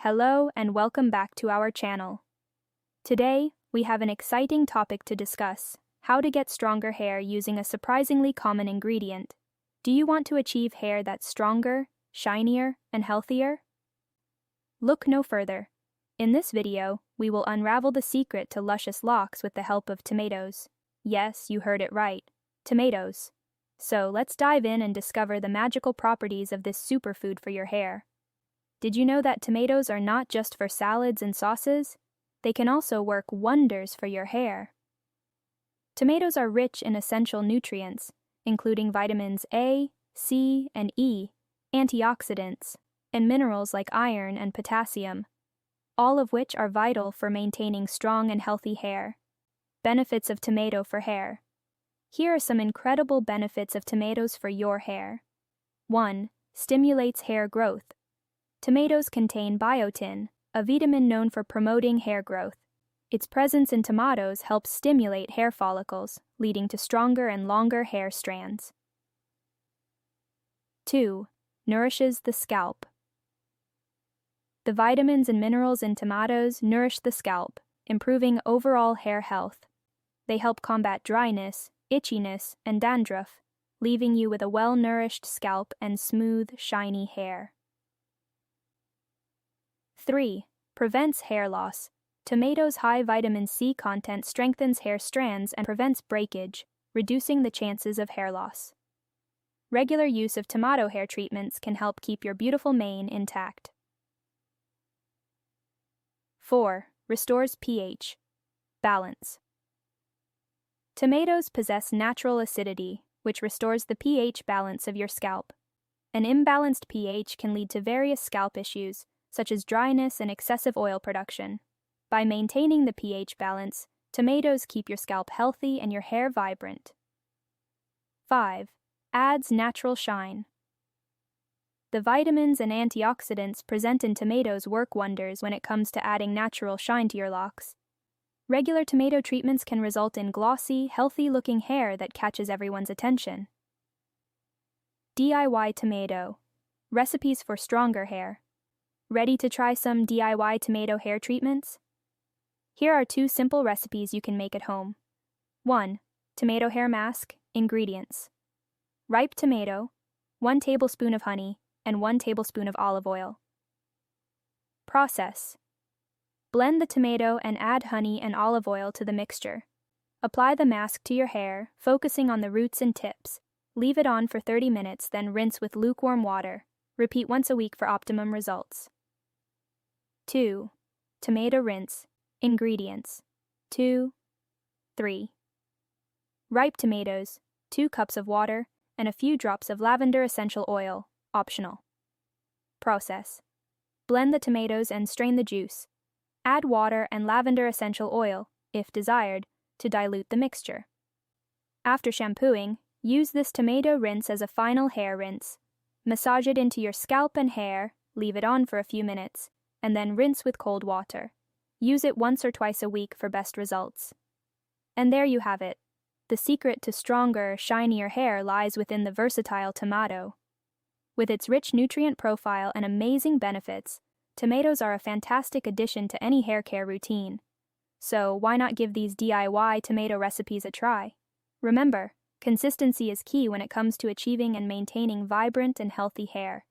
Hello and welcome back to our channel. Today, we have an exciting topic to discuss: how to get stronger hair using a surprisingly common ingredient. Do you want to achieve hair that's stronger, shinier, and healthier? Look no further. In this video, we will unravel the secret to luscious locks with the help of tomatoes. Yes, you heard it right. Tomatoes. So let's dive in and discover the magical properties of this superfood for your hair. Did you know that tomatoes are not just for salads and sauces? They can also work wonders for your hair. Tomatoes are rich in essential nutrients, including vitamins A, C, and E, antioxidants, and minerals like iron and potassium, all of which are vital for maintaining strong and healthy hair. Benefits of tomato for hair. Here are some incredible benefits of tomatoes for your hair. 1. Stimulates hair growth. Tomatoes contain biotin, a vitamin known for promoting hair growth. Its presence in tomatoes helps stimulate hair follicles, leading to stronger and longer hair strands. 2. Nourishes the scalp. The vitamins and minerals in tomatoes nourish the scalp, improving overall hair health. They help combat dryness, itchiness, and dandruff, leaving you with a well-nourished scalp and smooth, shiny hair. 3. Prevents hair loss. Tomatoes' high vitamin C content strengthens hair strands and prevents breakage, reducing the chances of hair loss. Regular use of tomato hair treatments can help keep your beautiful mane intact. 4. Restores pH. Balance. Tomatoes possess natural acidity, which restores the pH balance of your scalp. An imbalanced pH can lead to various scalp issues, such as dryness and excessive oil production. By maintaining the pH balance, tomatoes keep your scalp healthy and your hair vibrant. 5. Adds natural shine. The vitamins and antioxidants present in tomatoes work wonders when it comes to adding natural shine to your locks. Regular tomato treatments can result in glossy, healthy-looking hair that catches everyone's attention. DIY tomato. Recipes for stronger hair. Ready to try some DIY tomato hair treatments? Here are 2 simple recipes you can make at home. 1. Tomato hair mask. Ingredients: ripe tomato, 1 tablespoon of honey, and 1 tablespoon of olive oil. Process: blend the tomato and add honey and olive oil to the mixture. Apply the mask to your hair, focusing on the roots and tips. Leave it on for 30 minutes, then rinse with lukewarm water. Repeat once a week for optimum results. 2. Tomato rinse. Ingredients: 2, 3. Ripe tomatoes, 2 cups of water, and a few drops of lavender essential oil, optional. Process: blend the tomatoes and strain the juice. Add water and lavender essential oil, if desired, to dilute the mixture. After shampooing, use this tomato rinse as a final hair rinse. Massage it into your scalp and hair, leave it on for a few minutes, and then rinse with cold water. Use it once or twice a week for best results. And there you have it. The secret to stronger, shinier hair lies within the versatile tomato. With its rich nutrient profile and amazing benefits, tomatoes are a fantastic addition to any hair care routine. So why not give these DIY tomato recipes a try? Remember, consistency is key when it comes to achieving and maintaining vibrant and healthy hair.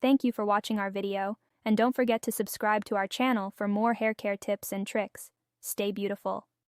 Thank you for watching our video, and don't forget to subscribe to our channel for more hair care tips and tricks. Stay beautiful.